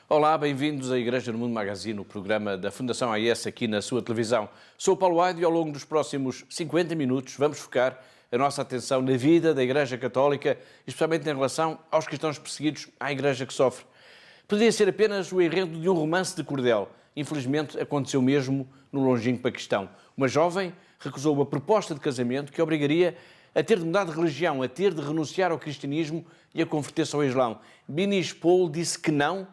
Olá, bem-vindos à Igreja no Mundo Magazine, o programa da Fundação AES aqui na sua televisão. Sou o Paulo Aide e ao longo dos próximos 50 minutos vamos focar a nossa atenção na vida da Igreja Católica, especialmente em relação aos cristãos perseguidos, à Igreja que sofre. Poderia ser apenas o enredo de um romance de cordel. Infelizmente, aconteceu mesmo no longínquo Paquistão. Uma jovem recusou uma proposta de casamento que obrigaria a ter de mudar de religião, a ter de renunciar ao cristianismo e a converter-se ao Islão. Binish Paul disse que não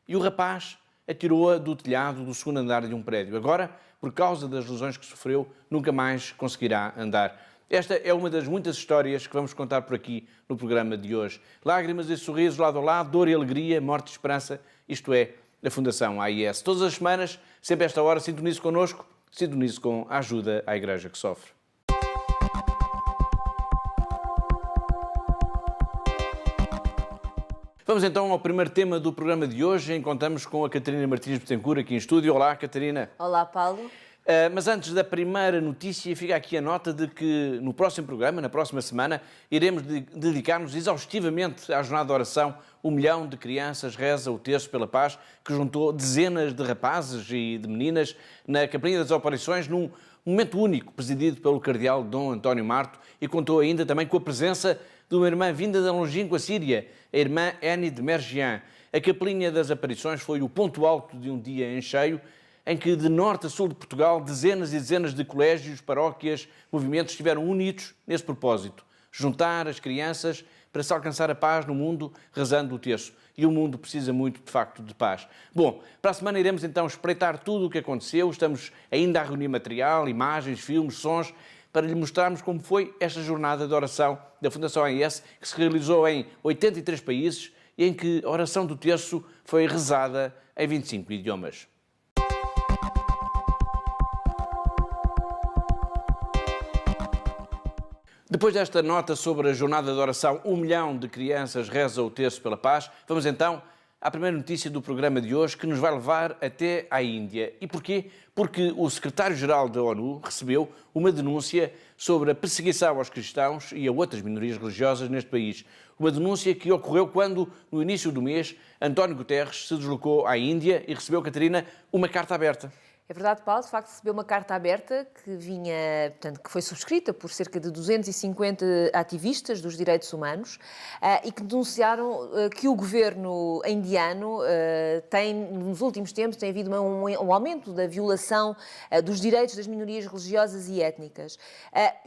e o rapaz atirou-a do telhado do segundo andar de um prédio. Agora, por causa das lesões que sofreu, nunca mais conseguirá andar. Esta é uma das muitas histórias que vamos contar por aqui no programa de hoje. Lágrimas e sorrisos lado a lado, dor e alegria, morte e esperança. Isto é a Fundação AES. Todas as semanas, sempre a esta hora, sintonize connosco, sintonize com a ajuda à Igreja que sofre. Vamos então ao primeiro tema do programa de hoje. Encontramos com a Catarina Martins Betancourt aqui em estúdio. Olá, Catarina. Olá, Paulo. Mas antes da primeira notícia, fica aqui a nota de que no próximo programa, na próxima semana, iremos dedicar-nos exaustivamente à jornada de oração. 1 milhão de crianças reza o terço pela paz, que juntou dezenas de rapazes e de meninas na Capellinha das Aparições num momento único, presidido pelo cardeal Dom António Marto, e contou ainda também com a presença de uma irmã vinda da longínqua Síria, a irmã Annie de Mergian. A Capelinha das Aparições foi o ponto alto de um dia em cheio, em que de norte a sul de Portugal, dezenas e dezenas de colégios, paróquias, movimentos estiveram unidos nesse propósito. Juntar as crianças para se alcançar a paz no mundo, rezando o terço. E o mundo precisa muito, de facto, de paz. Bom, para a semana iremos então espreitar tudo o que aconteceu. Estamos ainda a reunir material, imagens, filmes, sons, para lhe mostrarmos como foi esta jornada de oração da Fundação AES, que se realizou em 83 países e em que a oração do terço foi rezada em 25 idiomas. Depois desta nota sobre a jornada de oração, 1 milhão de crianças reza o terço pela paz, vamos então à primeira notícia do programa de hoje, que nos vai levar até à Índia. E porquê? Porque o secretário-geral da ONU recebeu uma denúncia sobre a perseguição aos cristãos e a outras minorias religiosas neste país. Uma denúncia que ocorreu quando, no início do mês, António Guterres se deslocou à Índia e recebeu, Catarina, uma carta aberta. É verdade, Paulo, de facto recebeu uma carta aberta que foi subscrita por cerca de 250 ativistas dos direitos humanos e que denunciaram que o governo indiano nos últimos tempos, tem havido um aumento da violação dos direitos das minorias religiosas e étnicas.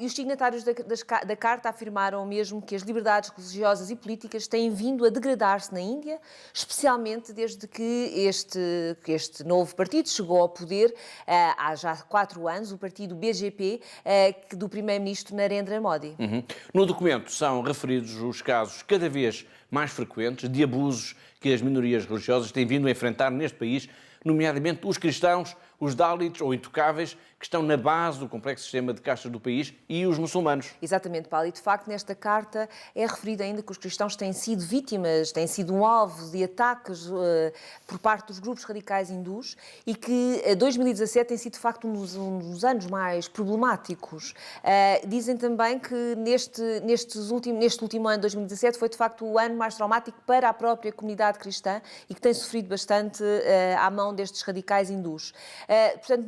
E os signatários da carta afirmaram mesmo que as liberdades religiosas e políticas têm vindo a degradar-se na Índia, especialmente desde que este novo partido chegou ao poder há já 4 anos, o partido BJP, do primeiro-ministro Narendra Modi. No documento são referidos os casos cada vez mais frequentes de abusos que as minorias religiosas têm vindo a enfrentar neste país, nomeadamente os cristãos, os dálits ou intocáveis, que estão na base do complexo sistema de castas do país, e os muçulmanos. Exatamente, Paulo. E, de facto, nesta carta é referido ainda que os cristãos têm sido vítimas, têm sido um alvo de ataques por parte dos grupos radicais hindus e que 2017 tem sido, de facto, um dos anos mais problemáticos. Dizem também que neste último ano, 2017, foi, de facto, o ano mais traumático para a própria comunidade cristã e que tem sofrido bastante à mão destes radicais hindus. Portanto,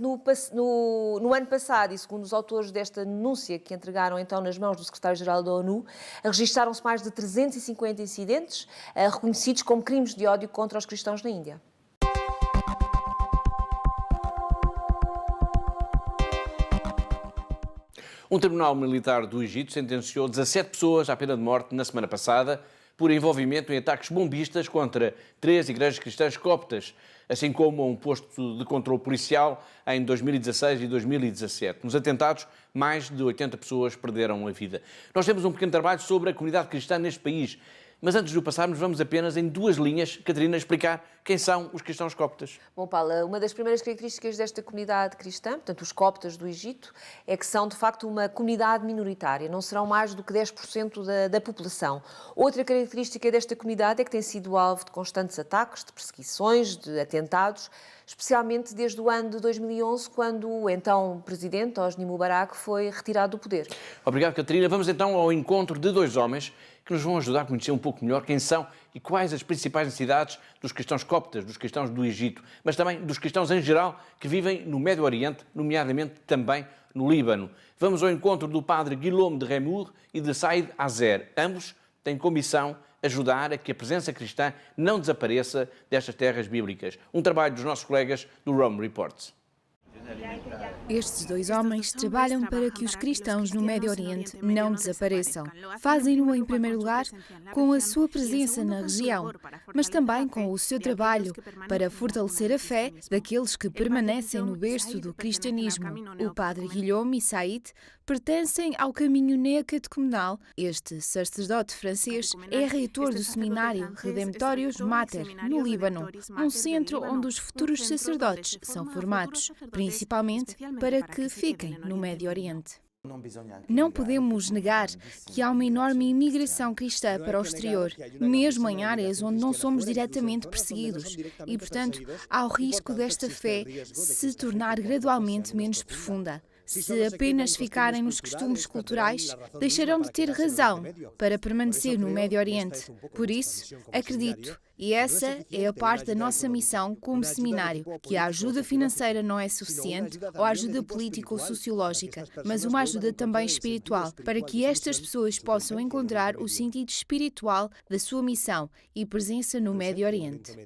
no ano passado, e segundo os autores desta denúncia que entregaram então nas mãos do secretário-geral da ONU, registaram-se mais de 350 incidentes reconhecidos como crimes de ódio contra os cristãos na Índia. Um tribunal militar do Egito sentenciou 17 pessoas à pena de morte na semana passada por envolvimento em ataques bombistas contra 3 igrejas cristãs coptas, assim como a um posto de controle policial em 2016 e 2017. Nos atentados, mais de 80 pessoas perderam a vida. Nós temos um pequeno trabalho sobre a comunidade cristã neste país, mas antes de o passarmos, vamos apenas em 2 linhas, Catarina, explicar quem são os cristãos coptas. Bom, Paulo, uma das primeiras características desta comunidade cristã, portanto, os coptas do Egito, é que são, de facto, uma comunidade minoritária, não serão mais do que 10% da população. Outra característica desta comunidade é que tem sido alvo de constantes ataques, de perseguições, de atentados, especialmente desde o ano de 2011, quando o então presidente, Hosni Mubarak, foi retirado do poder. Obrigado, Catarina. Vamos então ao encontro de 2 homens que nos vão ajudar a conhecer um pouco melhor quem são e quais as principais necessidades dos cristãos coptas, dos cristãos do Egito, mas também dos cristãos em geral que vivem no Médio Oriente, nomeadamente também no Líbano. Vamos ao encontro do padre Guillaume de Remour e de Saïd Azer. Ambos têm como missão ajudar a que a presença cristã não desapareça destas terras bíblicas. Um trabalho dos nossos colegas do Rome Reports. Estes dois homens trabalham para que os cristãos no Médio Oriente não desapareçam. Fazem-no, em primeiro lugar, com a sua presença na região, mas também com o seu trabalho para fortalecer a fé daqueles que permanecem no berço do cristianismo. O padre Guillaume e Saïd pertencem ao caminho neocatecumenal. Este sacerdote francês é reitor do seminário Redemptorius Mater, no Líbano, um centro onde os futuros sacerdotes são formados, principalmente para que fiquem no Médio Oriente. Não podemos negar que há uma enorme imigração cristã para o exterior, mesmo em áreas onde não somos diretamente perseguidos, e, portanto, há o risco desta fé se tornar gradualmente menos profunda. Se apenas ficarem nos costumes culturais, deixarão de ter razão para permanecer no Médio Oriente. Por isso, acredito, e essa é a parte da nossa missão como seminário, que a ajuda financeira não é suficiente ou a ajuda política ou sociológica, mas uma ajuda também espiritual, para que estas pessoas possam encontrar o sentido espiritual da sua missão e presença no Médio Oriente.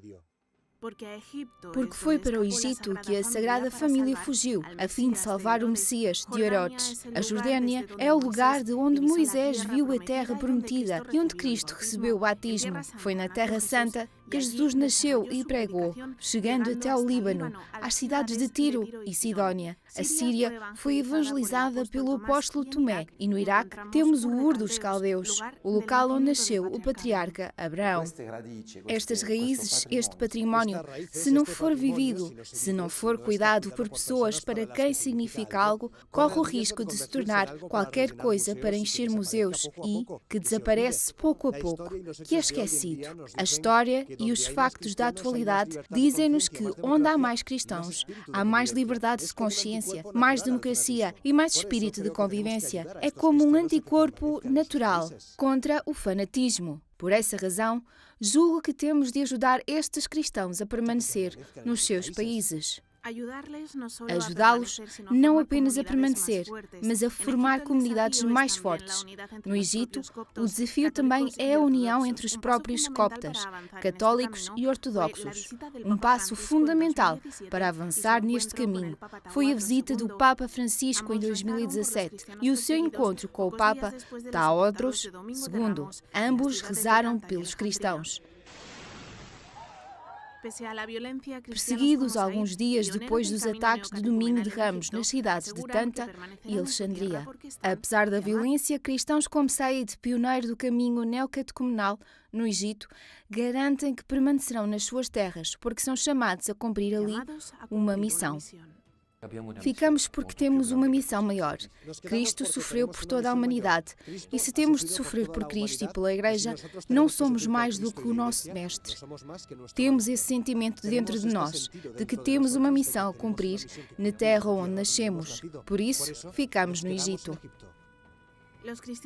Porque foi para o Egito que a Sagrada Família fugiu, a fim de salvar o Messias de Herodes. A Jordânia é o lugar de onde Moisés viu a terra prometida e onde Cristo recebeu o batismo. Foi na Terra Santa que Jesus nasceu e pregou, chegando até o Líbano, às cidades de Tiro e Sidónia. A Síria foi evangelizada pelo apóstolo Tomé e no Iraque temos o Ur dos Caldeus, o local onde nasceu o patriarca Abraão. Estas raízes, este património, se não for vivido, se não for cuidado por pessoas para quem significa algo, corre o risco de se tornar qualquer coisa para encher museus e que desaparece pouco a pouco, que é esquecido. A história e os factos da atualidade dizem-nos que onde há mais cristãos, há mais liberdade de consciência, mais democracia e mais espírito de convivência. É como um anticorpo natural contra o fanatismo. Por essa razão, julgo que temos de ajudar estes cristãos a permanecer nos seus países. Ajudá-los não apenas a permanecer, mas a formar comunidades mais fortes. No Egito, o desafio também é a união entre os próprios coptas, católicos e ortodoxos. Um passo fundamental para avançar neste caminho foi a visita do Papa Francisco em 2017 e o seu encontro com o Papa Tewodros II. Ambos rezaram pelos cristãos. Perseguidos alguns dias depois dos ataques de Domingo de Ramos nas cidades de Tanta e Alexandria. Apesar da violência, cristãos como Saïd, pioneiro do caminho neocatecumenal no Egito, garantem que permanecerão nas suas terras, porque são chamados a cumprir ali uma missão. Ficamos porque temos uma missão maior. Cristo sofreu por toda a humanidade. E se temos de sofrer por Cristo e pela Igreja, não somos mais do que o nosso Mestre. Temos esse sentimento dentro de nós, de que temos uma missão a cumprir na terra onde nascemos. Por isso, ficamos no Egito.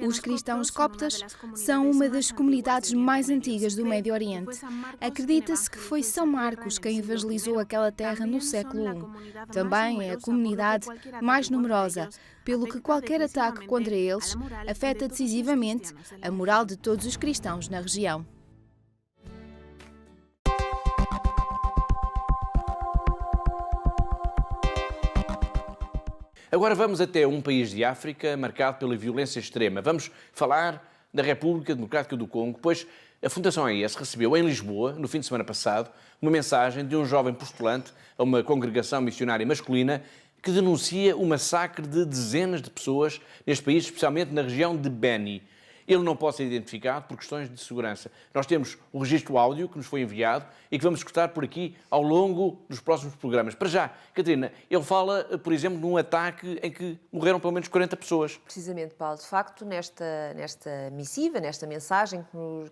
Os cristãos coptas são uma das comunidades mais antigas do Médio Oriente. Acredita-se que foi São Marcos quem evangelizou aquela terra no século I. Também é a comunidade mais numerosa, pelo que qualquer ataque contra eles afeta decisivamente a moral de todos os cristãos na região. Agora vamos até um país de África marcado pela violência extrema. Vamos falar da República Democrática do Congo, pois a Fundação AES recebeu em Lisboa, no fim de semana passado, uma mensagem de um jovem postulante a uma congregação missionária masculina que denuncia o massacre de dezenas de pessoas neste país, especialmente na região de Beni. Ele não pode ser identificado por questões de segurança. Nós temos o registro áudio que nos foi enviado e que vamos escutar por aqui ao longo dos próximos programas. Para já, Catarina, ele fala, por exemplo, de um ataque em que morreram pelo menos 40 pessoas. Precisamente, Paulo. De facto, nesta missiva, nesta mensagem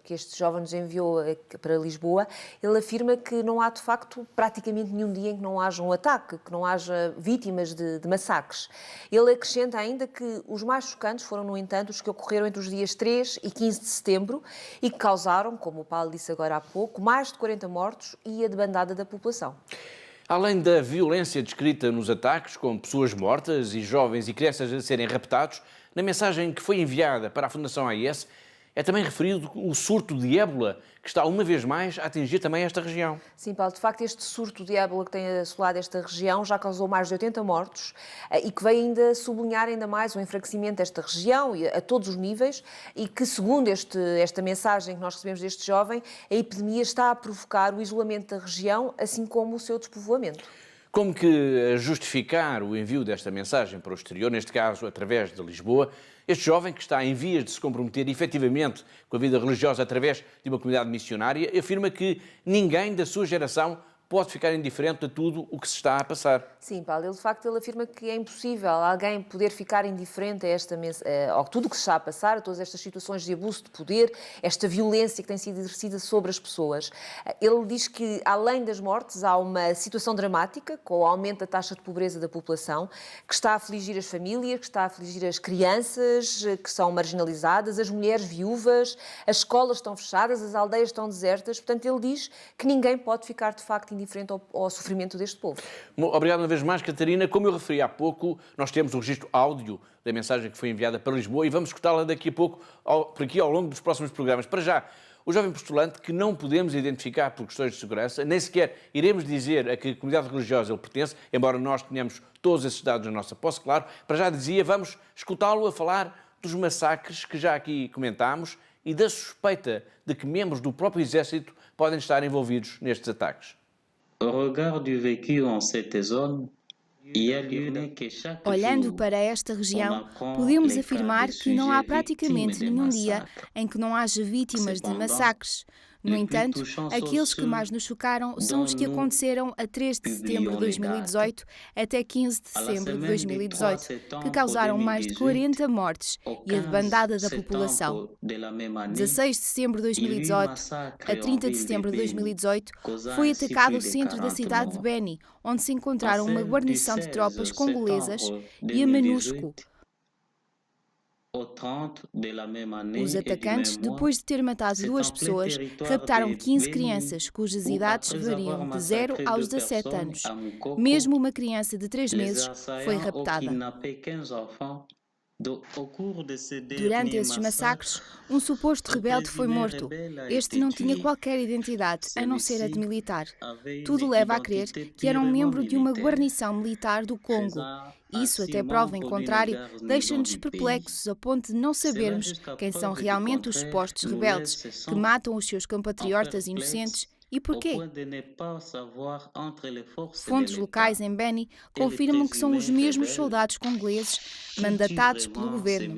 que este jovem nos enviou para Lisboa, ele afirma que não há, de facto, praticamente nenhum dia em que não haja um ataque, que não haja vítimas de massacres. Ele acrescenta ainda que os mais chocantes foram, no entanto, os que ocorreram entre os dias 13 3 e 15 de setembro e que causaram, como o Paulo disse agora há pouco, mais de 40 mortos e a debandada da população. Além da violência descrita nos ataques, com pessoas mortas e jovens e crianças a serem raptados, na mensagem que foi enviada para a Fundação AIS, é também referido o surto de ébola, que está uma vez mais a atingir também esta região. Sim, Paulo, de facto este surto de ébola que tem assolado esta região já causou mais de 80 mortos e que veio ainda sublinhar ainda mais o enfraquecimento desta região a todos os níveis e que, segundo esta mensagem que nós recebemos deste jovem, a epidemia está a provocar o isolamento da região, assim como o seu despovoamento. Como que justificar o envio desta mensagem para o exterior, neste caso através de Lisboa? Este jovem, que está em vias de se comprometer efetivamente com a vida religiosa através de uma comunidade missionária, afirma que ninguém da sua geração pode ficar indiferente a tudo o que se está a passar. Sim, Paulo, de facto ele afirma que é impossível alguém poder ficar indiferente a tudo o que se está a passar, a todas estas situações de abuso de poder, esta violência que tem sido exercida sobre as pessoas. Ele diz que, além das mortes, há uma situação dramática, com o aumento da taxa de pobreza da população, que está a afligir as famílias, que está a afligir as crianças, que são marginalizadas, as mulheres viúvas, as escolas estão fechadas, as aldeias estão desertas. Portanto, ele diz que ninguém pode ficar, de facto, indiferente ao sofrimento deste povo. Obrigado uma vez mais, Catarina. Como eu referi há pouco, nós temos o registro áudio da mensagem que foi enviada para Lisboa e vamos escutá-la daqui a pouco, por aqui ao longo dos próximos programas. Para já, o jovem postulante, que não podemos identificar por questões de segurança, nem sequer iremos dizer a que comunidade religiosa ele pertence, embora nós tenhamos todos esses dados na nossa posse, claro, para já dizia, vamos escutá-lo a falar dos massacres que já aqui comentámos e da suspeita de que membros do próprio exército podem estar envolvidos nestes ataques. Olhando para esta região, podemos afirmar que não há praticamente nenhum dia em que não haja vítimas de massacres. No entanto, aqueles que mais nos chocaram são os que aconteceram a 3 de setembro de 2018 até 15 de setembro de 2018, que causaram mais de 40 mortes e a debandada da população. 16 de setembro de 2018 a 30 de setembro de 2018 foi atacado o centro da cidade de Beni, onde se encontraram uma guarnição de tropas congolesas e a MONUSCO. Os atacantes, depois de ter matado 2 pessoas, raptaram 15 crianças, cujas idades variam de 0 aos 17 anos. Mesmo uma criança de 3 meses foi raptada. Durante esses massacres, um suposto rebelde foi morto. Este não tinha qualquer identidade, a não ser a de militar. Tudo leva a crer que era um membro de uma guarnição militar do Congo. Isso, até prova em contrário, deixa-nos perplexos a ponto de não sabermos quem são realmente os supostos rebeldes que matam os seus compatriotas inocentes e porquê. Fontes locais em Beni confirmam que são os mesmos soldados congoleses mandatados pelo governo.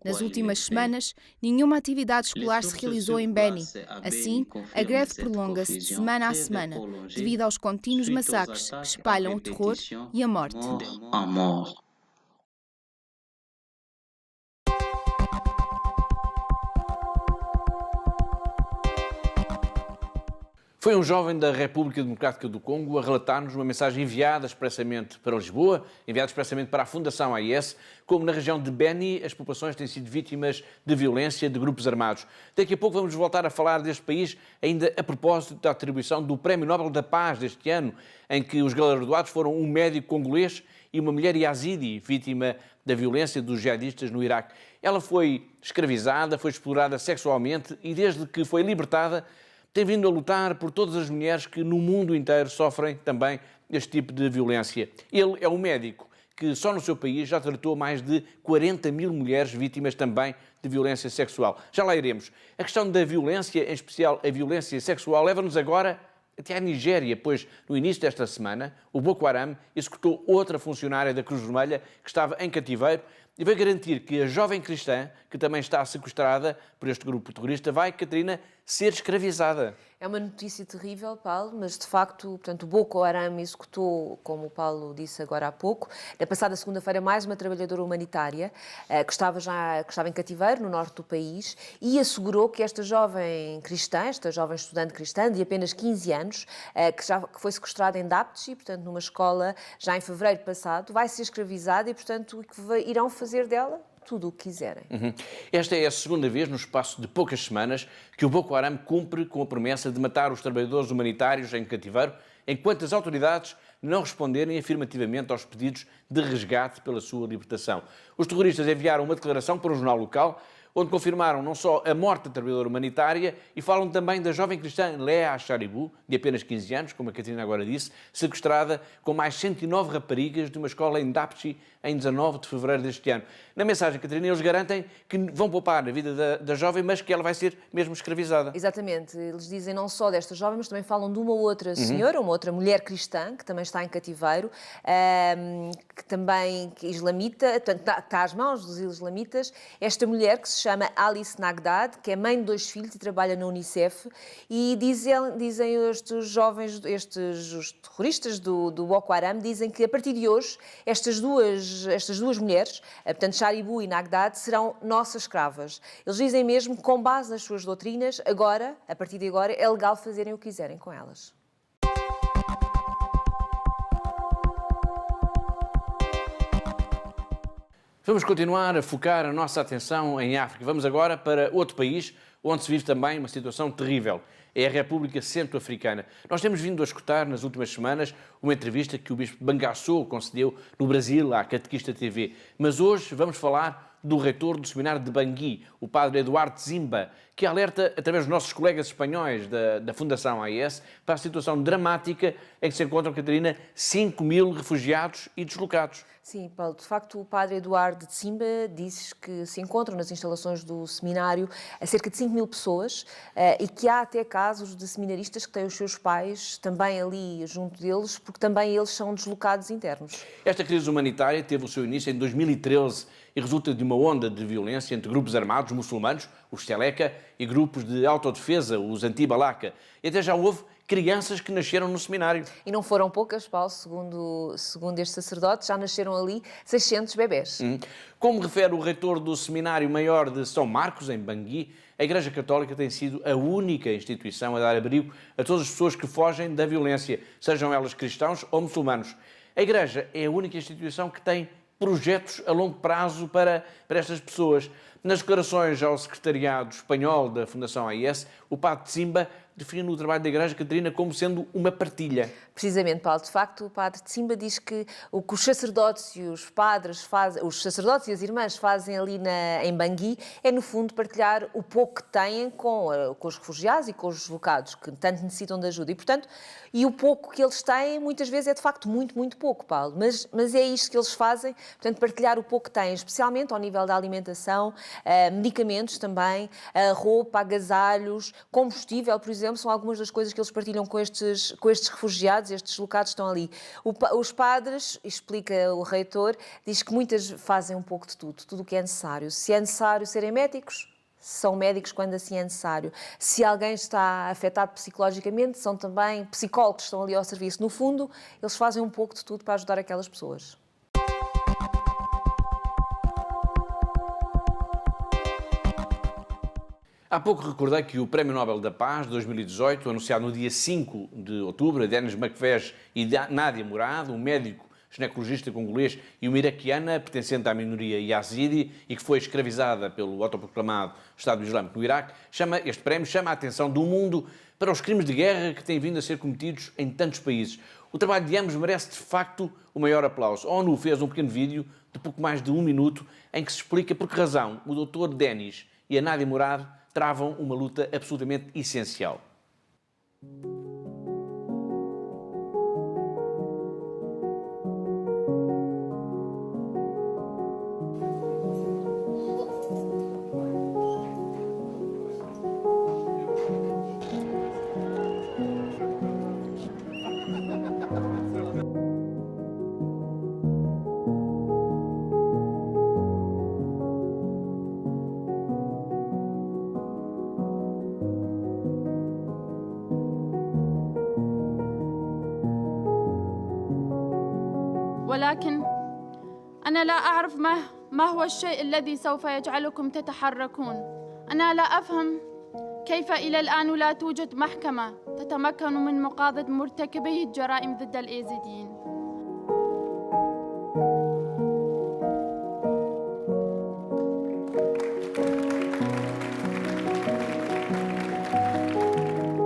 Nas últimas semanas, nenhuma atividade escolar se realizou em Beni. Assim, a greve prolonga-se de semana a semana, devido aos contínuos massacres que espalham o terror e a morte. Foi um jovem da República Democrática do Congo a relatar-nos uma mensagem enviada expressamente para Lisboa, enviada expressamente para a Fundação AIS, como na região de Beni as populações têm sido vítimas de violência de grupos armados. Daqui a pouco vamos voltar a falar deste país, ainda a propósito da atribuição do Prémio Nobel da Paz deste ano, em que os galardoados foram um médico congolês e uma mulher yazidi, vítima da violência dos jihadistas no Iraque. Ela foi escravizada, foi explorada sexualmente e desde que foi libertada tem vindo a lutar por todas as mulheres que no mundo inteiro sofrem também este tipo de violência. Ele é um médico que só no seu país já tratou mais de 40 mil mulheres vítimas também de violência sexual. Já lá iremos. A questão da violência, em especial a violência sexual, leva-nos agora até à Nigéria, pois no início desta semana o Boko Haram executou outra funcionária da Cruz Vermelha que estava em cativeiro e vai garantir que a jovem cristã, que também está sequestrada por este grupo terrorista, vai, Catarina, ser escravizada. É uma notícia terrível, Paulo, mas de facto, portanto, o Boko Haram executou, como o Paulo disse agora há pouco, na passada segunda-feira, mais uma trabalhadora humanitária que estava em cativeiro no norte do país e assegurou que esta jovem cristã, esta jovem estudante cristã de apenas 15 anos, que foi sequestrada em Dapchi, portanto, numa escola já em fevereiro passado, vai ser escravizada e, portanto, que irão fazer dela tudo o que quiserem. Esta é a segunda vez, no espaço de poucas semanas, que o Boko Haram cumpre com a promessa de matar os trabalhadores humanitários em cativeiro, enquanto as autoridades não responderem afirmativamente aos pedidos de resgate pela sua libertação. Os terroristas enviaram uma declaração para um jornal local, onde confirmaram não só a morte da trabalhadora humanitária e falam também da jovem cristã Lea Sharibu, de apenas 15 anos, como a Catarina agora disse, sequestrada com mais 109 raparigas de uma escola em Dapchi em 19 de fevereiro deste ano. Na mensagem, Catarina, eles garantem que vão poupar a vida da jovem, mas que ela vai ser mesmo escravizada. Exatamente. Eles dizem não só desta jovem, mas também falam de uma outra senhora, uma outra mulher cristã, que também está em cativeiro, que também é islamita, portanto, está às mãos dos islamitas. Esta mulher, que se chama Alice Nagdad, que é mãe de 2 filhos e trabalha na Unicef, e dizem estes jovens, os terroristas do Boko Haram, dizem que a partir de hoje estas duas mulheres, portanto Sharibu e Nagdad, serão nossas escravas. Eles dizem mesmo que, com base nas suas doutrinas, agora, a partir de agora, é legal fazerem o que quiserem com elas. Vamos continuar a focar a nossa atenção em África. Vamos agora para outro país onde se vive também uma situação terrível. É a República Centro-Africana. Nós temos vindo a escutar nas últimas semanas uma entrevista que o Bispo Bangassou concedeu no Brasil à Catequista TV. Mas hoje vamos falar do reitor do seminário de Bangui, o padre Eduardo Zimba, que alerta, através dos nossos colegas espanhóis da Fundação AES, para a situação dramática em que se encontram, Catarina, 5.000 refugiados e deslocados. Sim, Paulo, de facto o padre Eduardo Zimba diz que se encontram nas instalações do seminário a cerca de 5.000 pessoas e que há até casos de seminaristas que têm os seus pais também ali junto deles, porque também eles são deslocados internos. Esta crise humanitária teve o seu início em 2013 e resulta de uma onda de violência entre grupos armados muçulmanos, os Seleka, e grupos de autodefesa, os Anti-Balaka. E até já houve crianças que nasceram no seminário. E não foram poucas, Paulo, segundo este sacerdote, já nasceram ali 600 bebés. Como refere o reitor do Seminário Maior de São Marcos, em Bangui, a Igreja Católica tem sido a única instituição a dar abrigo a todas as pessoas que fogem da violência, sejam elas cristãos ou muçulmanos. A Igreja é a única instituição que tem projetos a longo prazo para estas pessoas. Nas declarações ao secretariado espanhol da Fundação AES, o padre Zimba define o trabalho da Igreja, Catarina, como sendo uma partilha. Precisamente, Paulo. De facto, o padre Zimba diz que o que os sacerdotes e os padres fazem, os sacerdotes e as irmãs fazem ali em Bangui, é, no fundo, partilhar o pouco que têm com os refugiados e com os deslocados, que tanto necessitam de ajuda. E, portanto, o pouco que eles têm, muitas vezes, é de facto muito, muito pouco, Paulo. Mas é isto que eles fazem, portanto, partilhar o pouco que têm, especialmente ao nível da alimentação, medicamentos também, roupa, agasalhos, combustível, por exemplo, são algumas das coisas que eles partilham com estes refugiados, estes deslocados estão ali. Os padres, explica o reitor, diz que muitas fazem um pouco de tudo o que é necessário. Se é necessário serem médicos, são médicos quando assim é necessário. Se alguém está afetado psicologicamente, são também psicólogos que estão ali ao serviço. No fundo, eles fazem um pouco de tudo para ajudar aquelas pessoas. Há pouco recordei que o Prémio Nobel da Paz de 2018, anunciado no dia 5 de outubro, a Denis Mukwege e Nadia Murad, um médico ginecologista congolês e uma iraquiana pertencente à minoria Yazidi e que foi escravizada pelo autoproclamado Estado Islâmico no Iraque, este prémio chama a atenção do mundo para os crimes de guerra que têm vindo a ser cometidos em tantos países. O trabalho de ambos merece, de facto, o maior aplauso. A ONU fez um pequeno vídeo de pouco mais de 1 minuto em que se explica por que razão o Dr. Denis e a Nadia Murad travam uma luta absolutamente essencial. ولكن أنا لا أعرف ما هو الشيء الذي سوف يجعلكم تتحركون. أنا لا أفهم كيف إلى الآن لا توجد محكمة تتمكن من مقاضاة مرتكبي الجرائم ضد الإيزيديين.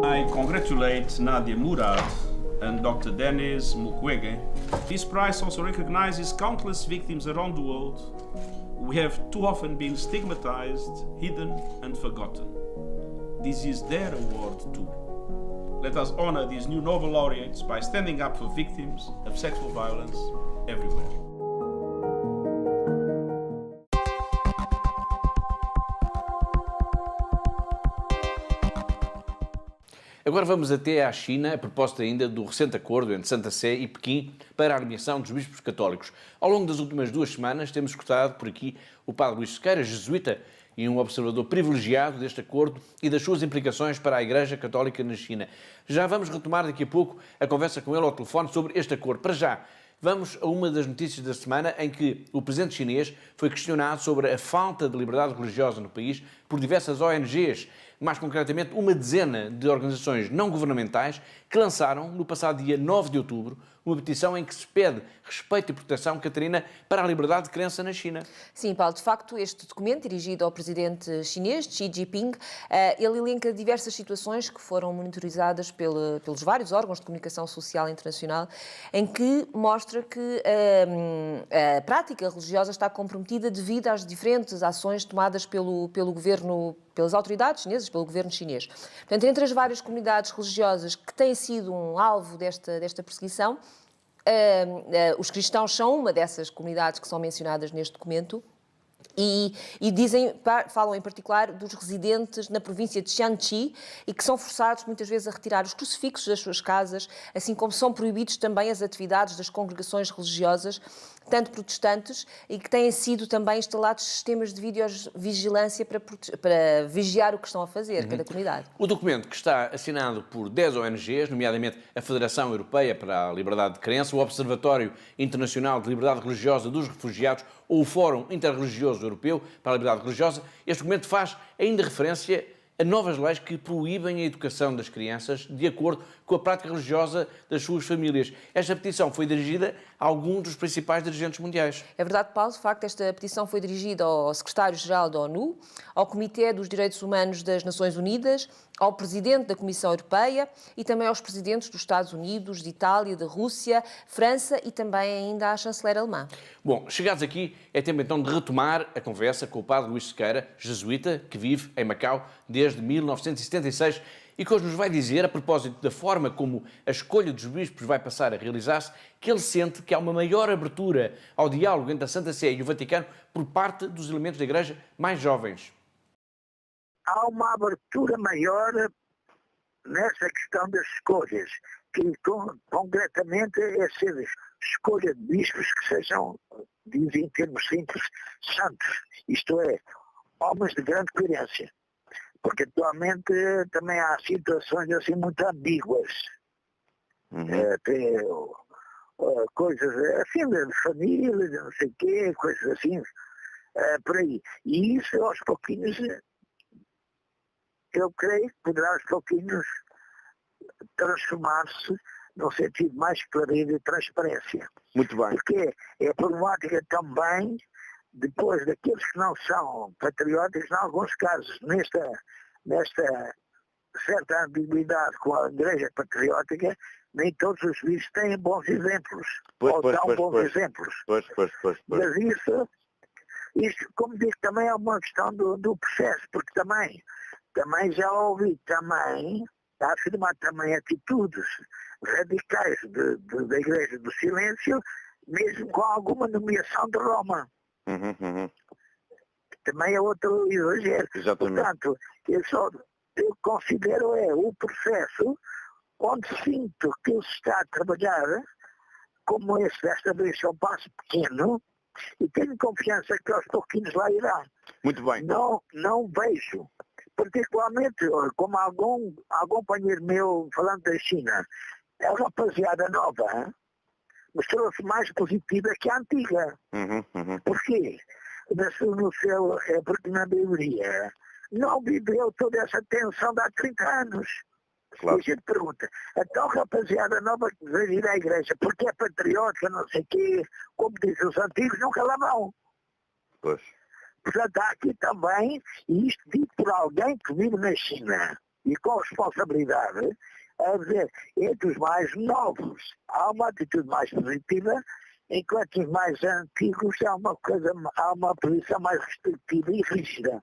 I congratulate Nadia Murad and Dr. Denis Mukwege. This prize also recognizes countless victims around the world who have too often been stigmatized, hidden and forgotten. This is their award too. Let us honor these new Nobel laureates by standing up for victims of sexual violence everywhere. Agora vamos até à China, a propósito ainda do recente acordo entre Santa Sé e Pequim para a nomeação dos bispos católicos. Ao longo das últimas 2 semanas temos escutado por aqui o padre Luís Sequeira, jesuíta e um observador privilegiado deste acordo e das suas implicações para a Igreja Católica na China. Já vamos retomar daqui a pouco a conversa com ele ao telefone sobre este acordo. Para já, vamos a uma das notícias da semana em que o presidente chinês foi questionado sobre a falta de liberdade religiosa no país por diversas ONGs, mais concretamente uma dezena de organizações não governamentais que lançaram, no passado dia 9 de outubro, uma petição em que se pede respeito e proteção, Catarina, para a liberdade de crença na China. Sim, Paulo, de facto, este documento, dirigido ao presidente chinês, Xi Jinping, ele elenca diversas situações que foram monitorizadas pelos vários órgãos de comunicação social internacional, em que mostra que a prática religiosa está comprometida devido às diferentes ações tomadas pelo governo, pelas autoridades chinesas, pelo governo chinês. Portanto, entre as várias comunidades religiosas que têm sido um alvo desta perseguição, os cristãos são uma dessas comunidades que são mencionadas neste documento e falam em particular dos residentes na província de Jiangxi e que são forçados muitas vezes a retirar os crucifixos das suas casas, assim como são proibidos também as atividades das congregações religiosas, tanto protestantes, e que têm sido também instalados sistemas de videovigilância para vigiar o que estão a fazer, cada comunidade. O documento, que está assinado por 10 ONGs, nomeadamente a Federação Europeia para a Liberdade de Crença, o Observatório Internacional de Liberdade Religiosa dos Refugiados ou o Fórum Interreligioso Europeu para a Liberdade Religiosa, este documento faz ainda referência a novas leis que proíbem a educação das crianças de acordo com a prática religiosa das suas famílias. Esta petição foi dirigida a alguns dos principais dirigentes mundiais. É verdade, Paulo. De facto, esta petição foi dirigida ao secretário-geral da ONU, ao Comitê dos Direitos Humanos das Nações Unidas, ao Presidente da Comissão Europeia e também aos Presidentes dos Estados Unidos, de Itália, de Rússia, França e também ainda à chanceler alemã. Bom, chegados aqui, é tempo então de retomar a conversa com o padre Luís Sequeira, jesuíta, que vive em Macau desde 1976 e que hoje nos vai dizer, a propósito da forma como a escolha dos bispos vai passar a realizar-se, que ele sente que há uma maior abertura ao diálogo entre a Santa Sé e o Vaticano por parte dos elementos da Igreja mais jovens. Há uma abertura maior nessa questão das escolhas, que concretamente é ser escolha de bispos que sejam, dizem em termos simples, santos, isto é, homens de grande coerência. Porque atualmente também há situações assim muito ambíguas. Coisas assim de família, de não sei o quê, coisas assim, por aí. E isso aos pouquinhos, eu creio que poderá aos pouquinhos transformar-se num sentido mais clareza e transparência. Muito bem. Porque é problemática também, depois daqueles que não são patrióticos, em alguns casos, nesta certa ambiguidade com a Igreja Patriótica, nem todos os bispos têm bons exemplos, ou dão bons exemplos. Mas isso, como digo, também é uma questão do processo, porque também já ouvi a afirmar também atitudes radicais da Igreja do Silêncio, mesmo com alguma nomeação de Roma. Também é outro exagero. Exatamente. Portanto, eu considero o processo onde sinto que ele está a trabalhar, como desta vez é um passo pequeno, e tenho confiança que aos pouquinhos lá irá. Muito bem. Não vejo, particularmente, como algum companheiro meu falando da China, a rapaziada nova mostrou-se mais positiva que a antiga. Porquê? No seu, porque na maioria não viveu toda essa tensão de há 30 anos. Claro. E a gente pergunta, então rapaziada nova que vai vir à igreja, porque é patriótica, não sei o quê, como dizem os antigos, nunca lá vão. Pois. Portanto, há aqui também, e isto dito por alguém que vive na China, e com responsabilidade, a dizer, entre os mais novos há uma atitude mais positiva, enquanto os mais antigos há uma posição mais restritiva e rígida.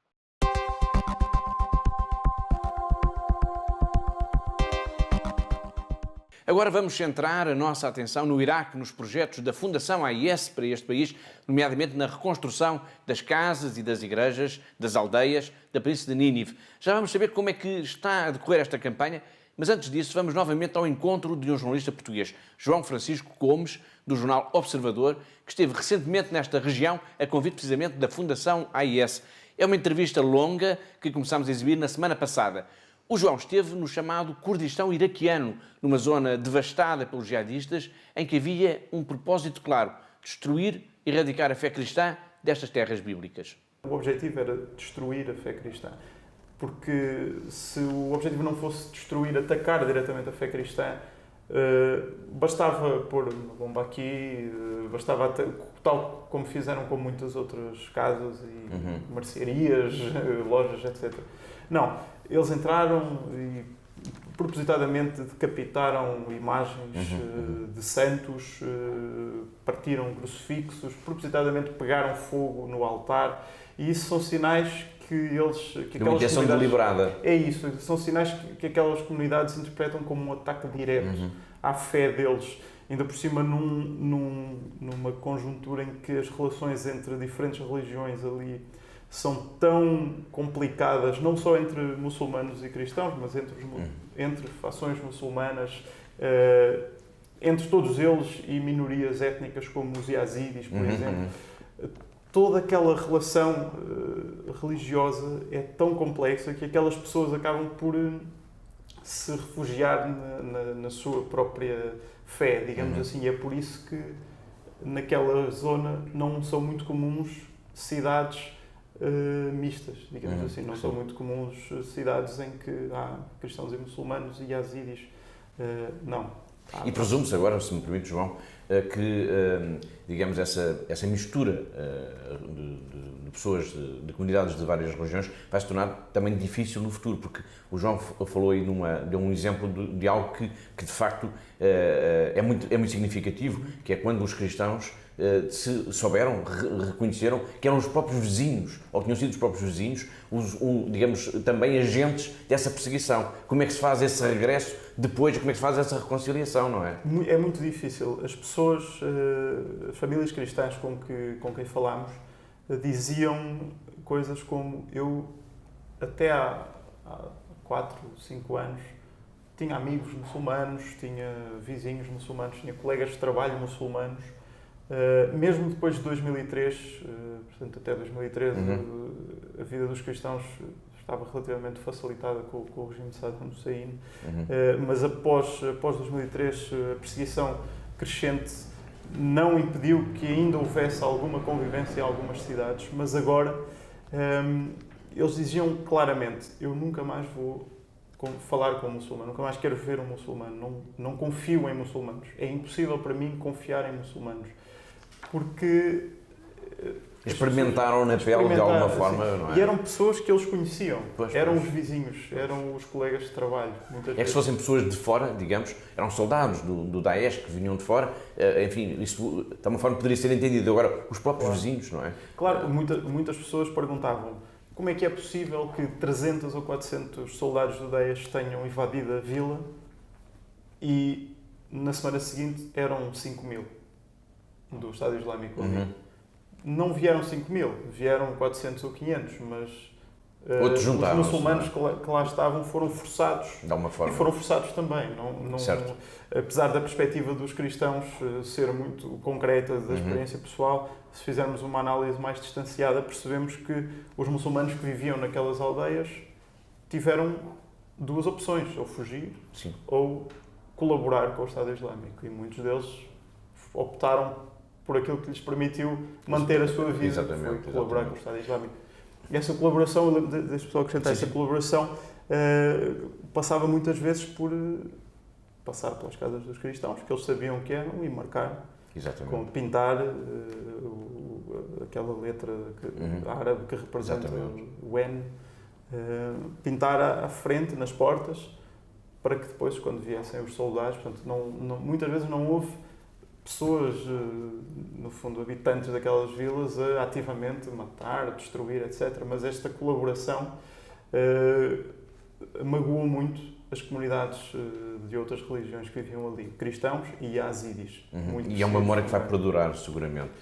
Agora vamos centrar a nossa atenção no Iraque, nos projetos da Fundação AIS para este país, nomeadamente na reconstrução das casas e das igrejas, das aldeias da Península de Nínive. Já vamos saber como é que está a decorrer esta campanha, mas antes disso vamos novamente ao encontro de um jornalista português, João Francisco Gomes, do jornal Observador, que esteve recentemente nesta região a convite precisamente da Fundação AIS. É uma entrevista longa que começámos a exibir na semana passada. O João esteve no chamado Kurdistão iraquiano, numa zona devastada pelos jihadistas, em que havia um propósito claro: destruir e erradicar a fé cristã destas terras bíblicas. O objetivo era destruir a fé cristã, porque se o objetivo não fosse destruir, atacar diretamente a fé cristã, bastava pôr uma bomba aqui, bastava, tal como fizeram com muitas outras casas e mercearias, lojas, etc. Não, eles entraram e propositadamente decapitaram imagens de santos, partiram crucifixos, propositadamente pegaram fogo no altar, e isso são sinais que eles... Que de uma intenção deliberada. É isso, são sinais que aquelas comunidades interpretam como um ataque direto à fé deles, ainda por cima numa conjuntura em que as relações entre diferentes religiões ali são tão complicadas, não só entre muçulmanos e cristãos, mas entre fações muçulmanas, entre todos eles e minorias étnicas como os yazidis, por exemplo. Toda aquela relação religiosa é tão complexa que aquelas pessoas acabam por se refugiar na sua própria fé, digamos assim. E é por isso que naquela zona não são muito comuns cidades mistas, digamos assim. Não são muito comuns cidades em que há cristãos e muçulmanos e yazidis. Não. E presume-se agora, se me permite, João, que, digamos, essa mistura de pessoas, de comunidades de várias religiões, vai se tornar também difícil no futuro, porque o João falou aí deu um exemplo de algo que de facto é muito significativo, que é quando os cristãos se souberam, reconheceram que eram os próprios vizinhos, ou tinham sido os próprios vizinhos, digamos, também agentes dessa perseguição. Como é que se faz esse regresso depois, como é que se faz essa reconciliação, não é? É muito difícil. As pessoas, as famílias cristãs com quem falámos, diziam coisas como: eu até há 4, 5 anos tinha amigos muçulmanos, tinha vizinhos muçulmanos, tinha colegas de trabalho muçulmanos. Mesmo depois de 2003, portanto até 2013, a vida dos cristãos estava relativamente facilitada com o regime de Saddam Hussein, mas após 2003 a perseguição crescente não impediu que ainda houvesse alguma convivência em algumas cidades, mas agora eles diziam claramente: eu nunca mais vou falar com um muçulmano, nunca mais quero ver um muçulmano, não confio em muçulmanos, é impossível para mim confiar em muçulmanos. Porque experimentaram na pele de alguma forma, não é? E eram pessoas que eles conheciam, eram pois. os vizinhos, eram os colegas de trabalho. Que se fossem pessoas de fora, digamos, eram soldados do Daesh que vinham de fora, enfim, isso de alguma forma poderia ser entendido. Agora, os próprios vizinhos, não é? Claro, muitas pessoas perguntavam: como é que é possível que 300 ou 400 soldados do Daesh tenham invadido a vila e na semana seguinte eram 5.000 do Estado Islâmico ali? Não vieram 5.000, vieram 400 ou 500, mas os muçulmanos que lá estavam foram forçados. De alguma forma. E foram forçados também. Apesar da perspectiva dos cristãos ser muito concreta, da experiência pessoal, se fizermos uma análise mais distanciada, percebemos que os muçulmanos que viviam naquelas aldeias tiveram duas opções: ou fugir, ou colaborar com o Estado Islâmico. E muitos deles optaram por aquilo que lhes permitiu manter a sua vida, foi colaborar com o Estado Islâmico. E essa colaboração, deixa-me só acrescentar, essa colaboração passava muitas vezes por passar pelas casas dos cristãos, que eles sabiam que eram, e marcar, com pintar aquela letra árabe que representa o N, pintar à frente, nas portas, para que depois, quando viessem os soldados, portanto, muitas vezes não houve pessoas, no fundo, habitantes daquelas vilas a ativamente matar, destruir, etc. Mas esta colaboração magoou muito as comunidades de outras religiões que viviam ali, cristãos e yazidis. E é uma memória que vai perdurar, seguramente.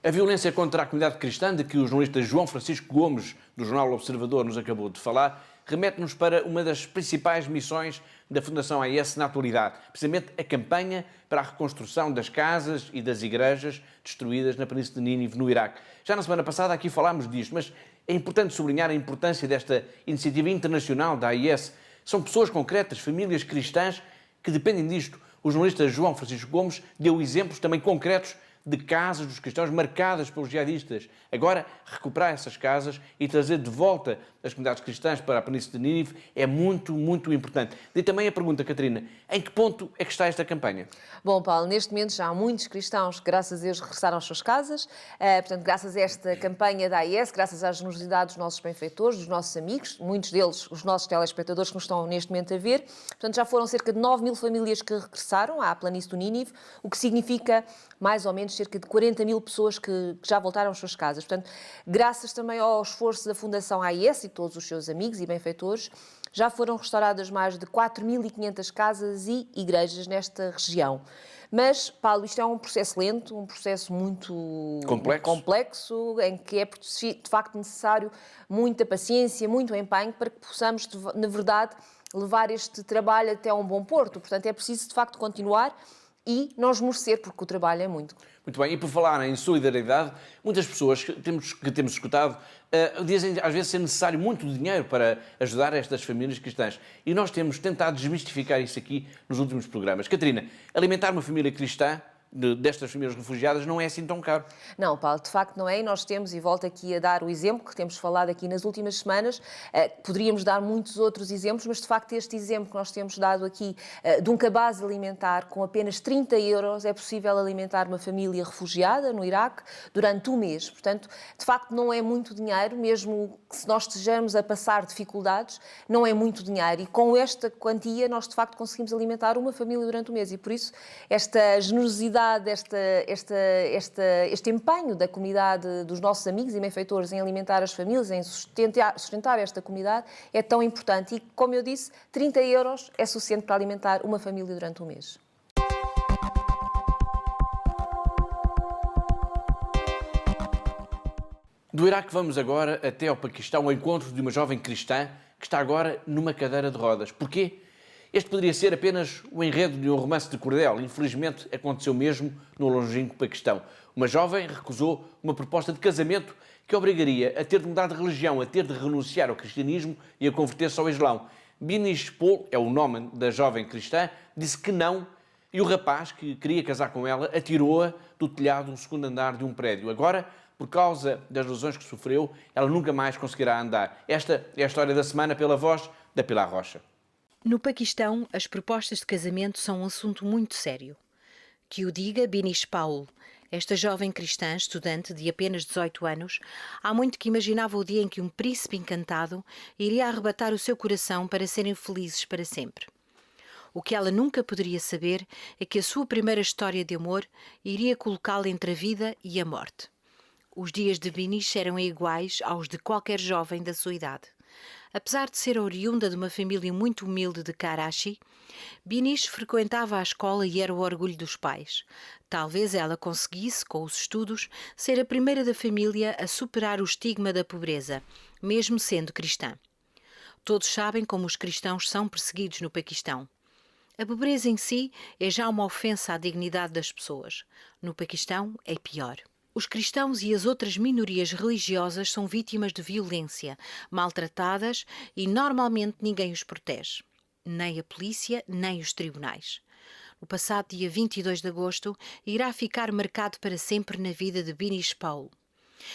A violência contra a comunidade cristã, de que o jornalista João Francisco Gomes, do jornal Observador, nos acabou de falar, remete-nos para uma das principais missões da Fundação AES na atualidade, precisamente a campanha para a reconstrução das casas e das igrejas destruídas na Península de Nínive, no Iraque. Já na semana passada aqui falámos disto, mas é importante sublinhar a importância desta iniciativa internacional da AES. São pessoas concretas, famílias cristãs, que dependem disto. O jornalista João Francisco Gomes deu exemplos também concretos de casas dos cristãos marcadas pelos jihadistas. Agora, recuperar essas casas e trazer de volta as comunidades cristãs para a Península de Nínive é muito, muito importante. E também a pergunta, Catarina, em que ponto é que está esta campanha? Bom, Paulo, neste momento já há muitos cristãos que, graças a Deus, regressaram às suas casas. Portanto, graças a esta campanha da AES, graças à generosidade dos nossos benfeitores, dos nossos amigos, muitos deles, os nossos telespectadores que nos estão neste momento a ver. Portanto, já foram cerca de 9.000 famílias que regressaram à Planície do Nínive, o que significa mais ou menos cerca de 40.000 pessoas que já voltaram às suas casas. Portanto, graças também ao esforço da Fundação AES e todos os seus amigos e benfeitores, já foram restauradas mais de 4.500 casas e igrejas nesta região. Mas, Paulo, isto é um processo lento, um processo muito complexo, em que é de facto necessário muita paciência, muito empenho para que possamos, na verdade, levar este trabalho até a um bom porto. Portanto, é preciso, de facto, continuar e não esmorecer, porque o trabalho é muito. Muito bem, e por falar em solidariedade, muitas pessoas que temos escutado dizem às vezes ser necessário muito dinheiro para ajudar estas famílias cristãs. E nós temos tentado desmistificar isso aqui nos últimos programas. Catarina, alimentar uma família cristã destas famílias refugiadas não é assim tão caro. Não, Paulo, de facto não é, e nós temos, e volto aqui a dar o exemplo que temos falado aqui nas últimas semanas, poderíamos dar muitos outros exemplos, mas de facto este exemplo que nós temos dado aqui de um cabaz alimentar com apenas 30 euros é possível alimentar uma família refugiada no Iraque durante um mês. Portanto, de facto não é muito dinheiro, mesmo que se nós estejamos a passar dificuldades, não é muito dinheiro, e com esta quantia nós de facto conseguimos alimentar uma família durante um mês, e por isso esta generosidade, este empenho da comunidade, dos nossos amigos e benfeitores em alimentar as famílias, em sustentar esta comunidade, é tão importante. E, como eu disse, 30 euros é suficiente para alimentar uma família durante um mês. Do Iraque vamos agora até ao Paquistão, ao encontro de uma jovem cristã que está agora numa cadeira de rodas. Porquê? Este poderia ser apenas o enredo de um romance de cordel. Infelizmente, aconteceu mesmo no longínquo Paquistão. Uma jovem recusou uma proposta de casamento que obrigaria a ter de mudar de religião, a ter de renunciar ao cristianismo e a converter-se ao Islão. Binish Paul, é o nome da jovem cristã, disse que não, e o rapaz que queria casar com ela atirou-a do telhado do segundo andar de um prédio. Agora, por causa das lesões que sofreu, ela nunca mais conseguirá andar. Esta é a história da semana pela voz da Pilar Rocha. No Paquistão, as propostas de casamento são um assunto muito sério. Que o diga Binish Paul, esta jovem cristã, estudante de apenas 18 anos, há muito que imaginava o dia em que um príncipe encantado iria arrebatar o seu coração para serem felizes para sempre. O que ela nunca poderia saber é que a sua primeira história de amor iria colocá-la entre a vida e a morte. Os dias de Binish eram iguais aos de qualquer jovem da sua idade. Apesar de ser oriunda de uma família muito humilde de Karachi, Binish frequentava a escola e era o orgulho dos pais. Talvez ela conseguisse, com os estudos, ser a primeira da família a superar o estigma da pobreza, mesmo sendo cristã. Todos sabem como os cristãos são perseguidos no Paquistão. A pobreza em si é já uma ofensa à dignidade das pessoas. No Paquistão é pior. Os cristãos e as outras minorias religiosas são vítimas de violência, maltratadas e normalmente ninguém os protege. Nem a polícia, nem os tribunais. No passado dia 22 de agosto, irá ficar marcado para sempre na vida de Binish Paul.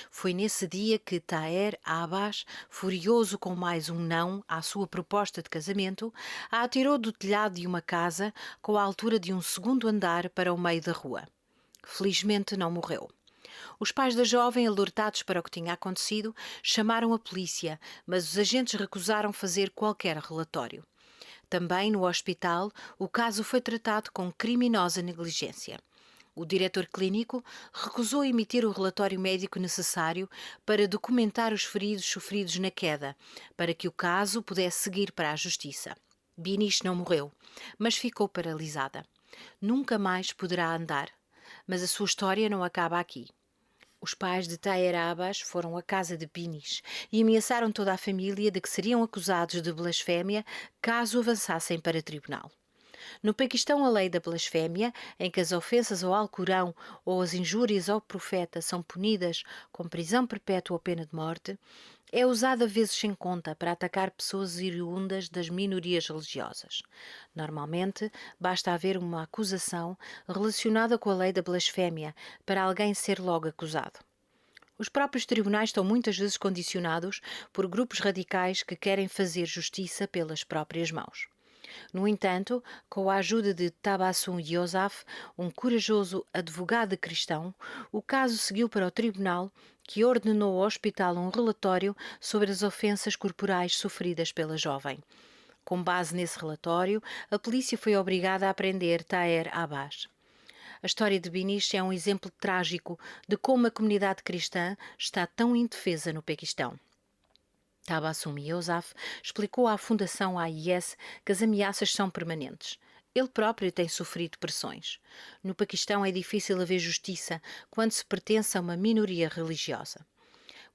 Foi nesse dia que Taher Abbas, furioso com mais um não à sua proposta de casamento, a atirou do telhado de uma casa com a altura de um segundo andar para o meio da rua. Felizmente não morreu. Os pais da jovem, alertados para o que tinha acontecido, chamaram a polícia, mas os agentes recusaram fazer qualquer relatório. Também no hospital, o caso foi tratado com criminosa negligência. O diretor clínico recusou emitir o relatório médico necessário para documentar os feridos sofridos na queda, para que o caso pudesse seguir para a justiça. Binish não morreu, mas ficou paralisada. Nunca mais poderá andar. Mas a sua história não acaba aqui. Os pais de Taher Abbas foram à casa de Binish e ameaçaram toda a família de que seriam acusados de blasfémia caso avançassem para tribunal. No Paquistão, a lei da blasfémia, em que as ofensas ao Alcorão ou as injúrias ao profeta são punidas com prisão perpétua ou pena de morte, é usada vezes sem conta para atacar pessoas oriundas das minorias religiosas. Normalmente, basta haver uma acusação relacionada com a lei da blasfémia para alguém ser logo acusado. Os próprios tribunais estão muitas vezes condicionados por grupos radicais que querem fazer justiça pelas próprias mãos. No entanto, com a ajuda de Tabassum Yousaf, um corajoso advogado cristão, o caso seguiu para o tribunal, que ordenou ao hospital um relatório sobre as ofensas corporais sofridas pela jovem. Com base nesse relatório, a polícia foi obrigada a prender Taher Abbas. A história de Binish é um exemplo trágico de como a comunidade cristã está tão indefesa no Paquistão. Tabassum Yousaf explicou à Fundação AIS que as ameaças são permanentes. Ele próprio tem sofrido pressões. No Paquistão é difícil haver justiça quando se pertence a uma minoria religiosa.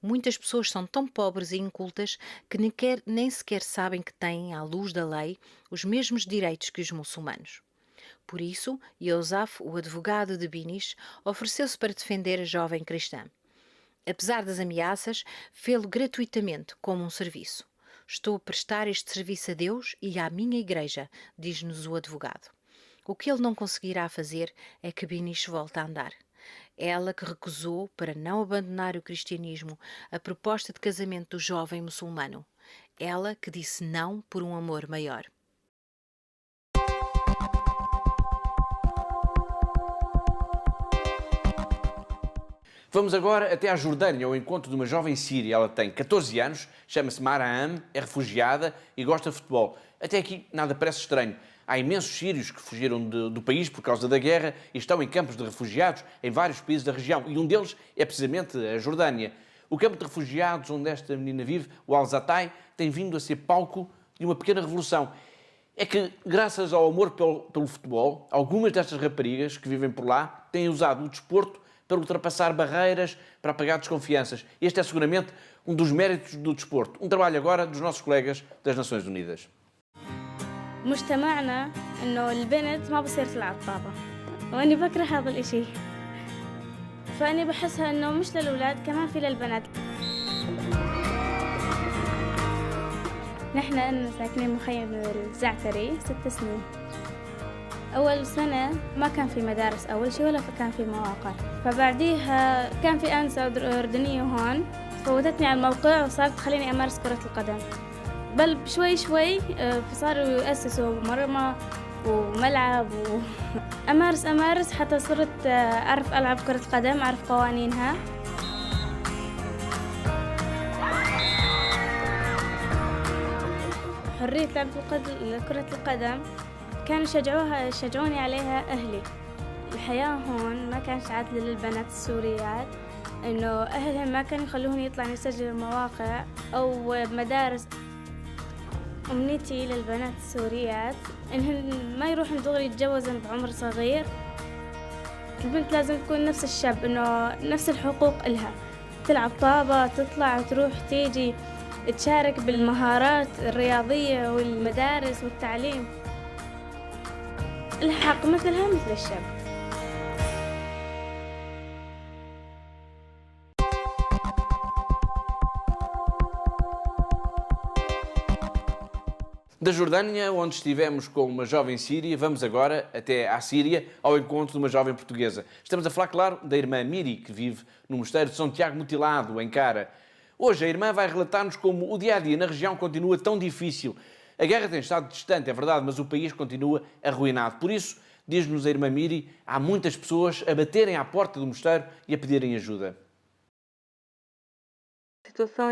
Muitas pessoas são tão pobres e incultas que nem sequer sabem que têm, à luz da lei, os mesmos direitos que os muçulmanos. Por isso, Yousaf, o advogado de Binish, ofereceu-se para defender a jovem cristã. Apesar das ameaças, fê-lo gratuitamente como um serviço. Estou a prestar este serviço a Deus e à minha igreja, diz-nos o advogado. O que ele não conseguirá fazer é que Binish volte a andar. Ela que recusou, para não abandonar o cristianismo, a proposta de casamento do jovem muçulmano. Ela que disse não por um amor maior. Vamos agora até à Jordânia, ao encontro de uma jovem síria. Ela tem 14 anos, chama-se Maraam, é refugiada e gosta de futebol. Até aqui nada parece estranho. Há imensos sírios que fugiram do país por causa da guerra e estão em campos de refugiados em vários países da região. E um deles é precisamente a Jordânia. O campo de refugiados onde esta menina vive, o Al-Zatai, tem vindo a ser palco de uma pequena revolução. É que, graças ao amor pelo futebol, algumas destas raparigas que vivem por lá têm usado o desporto para ultrapassar barreiras, para apagar desconfianças. Este é seguramente um dos méritos do desporto. Um trabalho agora dos nossos colegas das Nações Unidas. مجتمعنا إنه البنت ما بصير تلعب طابة وأنا بكره هذا الإشي فأنا بحسها إنه مش للأولاد كمان في للبنات. نحن إننا ساكنين مخيم الزعتري 6 سنين. أول سنة ما كان في مدارس أول شيء ولا كان في مواقع، فبعديها كان في أنسة أردنية هون فوتتني على الموقع وصارت تخليني أمارس كرة القدم. بل شوي شوي صاروا يأسسوا مرمى وملعب أمارس حتى صرت أعرف ألعب كرة القدم، أعرف قوانينها. حرية لعبة كرة القدم كانوا يشجعوني عليها أهلي. الحياة هون ما كانت عادلة للبنات السوريات، إنه أهلهم ما كانوا يخلوهم يطلعوا يسجلوا مواقع أو مدارس. أمنيتي للبنات السوريات إنهن ما يروحن دغري يتجوزن بعمر صغير. البنت لازم تكون نفس الشاب، إنه نفس الحقوق إلها، تلعب طابة، تطلع تروح تيجي، تشارك بالمهارات الرياضية والمدارس والتعليم. لها حق مثلها مثل الشاب. Da Jordânia, onde estivemos com uma jovem síria, vamos agora até à Síria, ao encontro de uma jovem portuguesa. Estamos a falar, claro, da irmã Miri, que vive no mosteiro de São Tiago Mutilado, em Cara. Hoje a irmã vai relatar-nos como o dia-a-dia na região continua tão difícil. A guerra tem estado distante, é verdade, mas o país continua arruinado. Por isso, Diz-nos a irmã Miri, há muitas pessoas a baterem à porta do mosteiro e a pedirem ajuda. A situação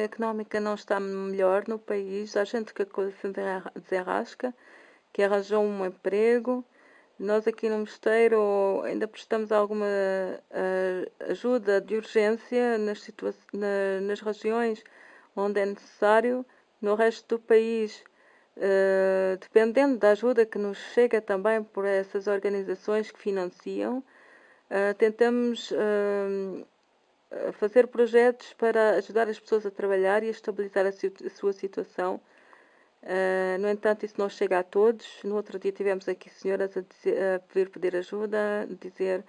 económica não está melhor no país. Há gente que a coisa se desenrasca, que arranjou um emprego. Nós aqui no mosteiro ainda prestamos alguma ajuda de urgência nas regiões onde é necessário. No resto do país, dependendo da ajuda que nos chega também por essas organizações que financiam, tentamos fazer projetos para ajudar as pessoas a trabalhar e a estabilizar a sua situação. No entanto, isso não chega a todos. No outro dia tivemos aqui senhoras a pedir ajuda, a dizer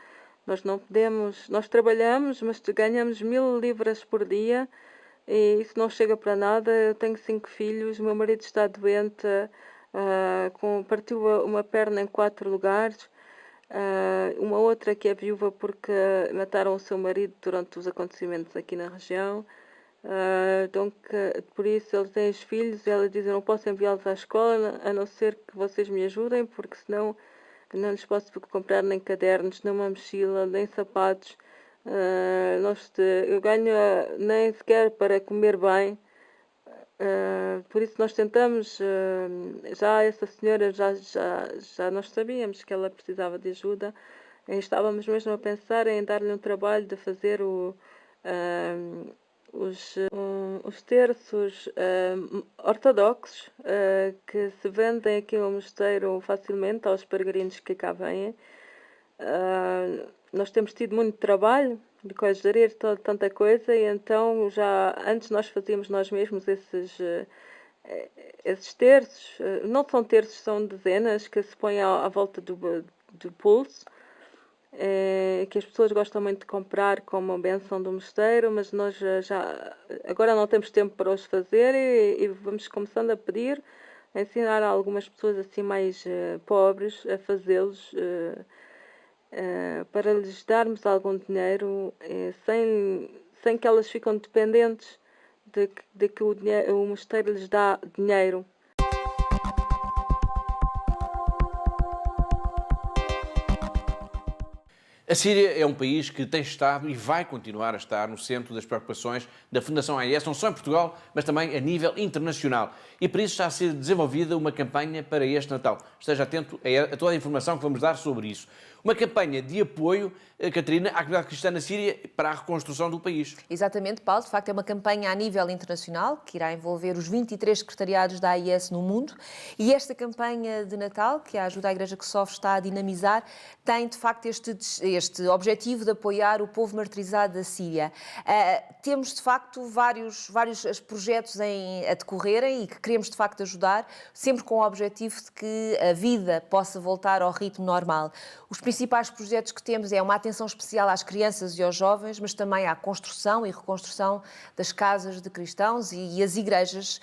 nós não podemos, nós trabalhamos, mas ganhamos 1000 libras por dia e isso não chega para nada. Eu tenho 5 filhos, meu marido está doente, partiu uma perna em 4 lugares. Uma outra que é viúva porque mataram o seu marido durante os acontecimentos aqui na região. Então, por isso eles têm os filhos e ela diz, eu não posso enviá-los à escola a não ser que vocês me ajudem, porque senão não lhes posso comprar nem cadernos, nem uma mochila, nem sapatos. Eu ganho nem sequer para comer bem. Por isso nós tentamos, já essa senhora, já nós sabíamos que ela precisava de ajuda, e estávamos mesmo a pensar em dar-lhe um trabalho de fazer os terços ortodoxos que se vendem aqui no mosteiro facilmente aos peregrinos que cá vêm. Nós temos tido muito trabalho de gerir tanta coisa e então já antes nós fazíamos nós mesmos esses terços, não são terços, são dezenas que se põem à volta do pulso, que as pessoas gostam muito de comprar como uma bênção do mosteiro, mas nós agora não temos tempo para os fazer e vamos começando a pedir, a ensinar a algumas pessoas assim mais pobres a fazê-los, para lhes darmos algum dinheiro sem que elas ficam dependentes de que o mosteiro lhes dá dinheiro. A Síria é um país que tem estado e vai continuar a estar no centro das preocupações da Fundação AIS, não só em Portugal, mas também a nível internacional. E por isso está a ser desenvolvida uma campanha para este Natal. Esteja atento a toda a informação que vamos dar sobre isso. Uma campanha de apoio, Catarina, à comunidade cristã na Síria para a reconstrução do país. Exatamente, Paulo. De facto, é uma campanha a nível internacional que irá envolver os 23 secretariados da AIS no mundo. E esta campanha de Natal, que a Ajuda à Igreja que Sofre está a dinamizar, tem, de facto, este objetivo de apoiar o povo martirizado da Síria. Temos, de facto, vários projetos a decorrerem e que queremos, de facto, ajudar, sempre com o objetivo de que a vida possa voltar ao ritmo normal. Os principais projetos que temos é uma atenção especial às crianças e aos jovens, mas também à construção e reconstrução das casas de cristãos e as igrejas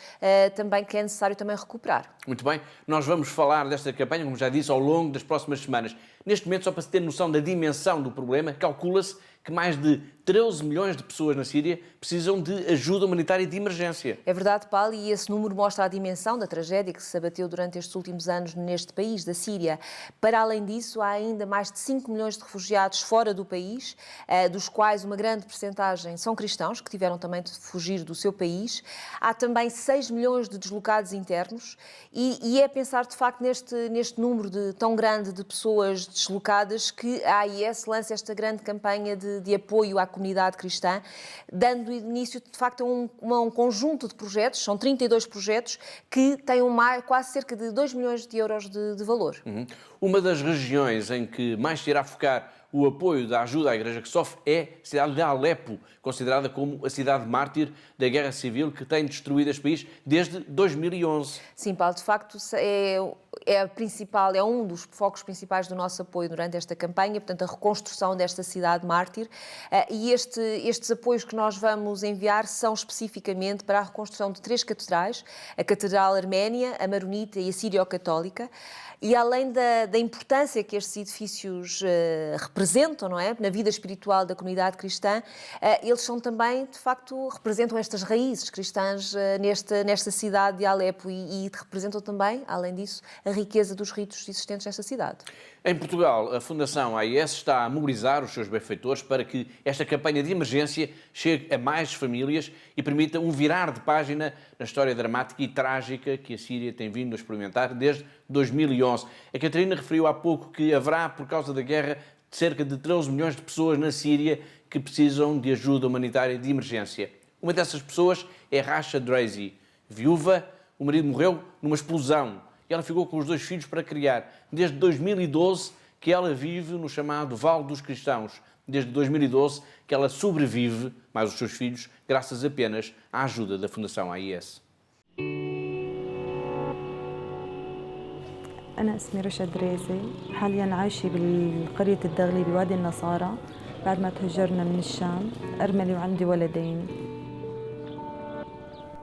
também, que é necessário também recuperar. Muito bem, nós vamos falar desta campanha, como já disse, ao longo das próximas semanas. Neste momento, só para se ter noção da dimensão do problema, calcula-se que mais de 13 milhões de pessoas na Síria precisam de ajuda humanitária de emergência. É verdade, Paulo, e esse número mostra a dimensão da tragédia que se abateu durante estes últimos anos neste país, da Síria. Para além disso, há ainda mais de 5 milhões de refugiados fora do país, dos quais uma grande percentagem são cristãos, que tiveram também de fugir do seu país. Há também 6 milhões de deslocados internos e é pensar, de facto, neste número tão grande de pessoas deslocadas que a AIS lança esta grande campanha de apoio à comunidade cristã, dando início, de facto, a um conjunto de projetos, são 32 projetos, que têm quase cerca de 2 milhões de euros de valor. Uma das regiões em que mais se irá focar o apoio da Ajuda à Igreja que Sofre é a cidade de Alepo, considerada como a cidade mártir da guerra civil que tem destruído este país desde 2011. Sim, Paulo, de facto é um dos focos principais do nosso apoio durante esta campanha, portanto a reconstrução desta cidade mártir, e estes apoios que nós vamos enviar são especificamente para a reconstrução de 3 catedrais, a Catedral Arménia, a Maronita e a Sírio-Católica, e além da importância que estes edifícios representam representam, não é? Na vida espiritual da comunidade cristã, eles são também, de facto, representam estas raízes cristãs nesta cidade de Alepo e representam também, além disso, a riqueza dos ritos existentes nesta cidade. Em Portugal, a Fundação AIS está a mobilizar os seus benfeitores para que esta campanha de emergência chegue a mais famílias e permita um virar de página na história dramática e trágica que a Síria tem vindo a experimentar desde 2011. A Catarina referiu há pouco que haverá, por causa da guerra, cerca de 13 milhões de pessoas na Síria que precisam de ajuda humanitária de emergência. Uma dessas pessoas é Rasha Drazi, viúva. O marido morreu numa explosão e ela ficou com os 2 filhos para criar. Desde 2012 que ela vive no chamado Vale dos Cristãos. Desde 2012 que ela sobrevive, mais os seus filhos, graças apenas à ajuda da Fundação AIS. أنا اسمي رشا دريزي حاليا عايشة بالقرية الدغلي بوادي النصارى بعد ما تهجرنا من الشام أرملي وعندي ولدين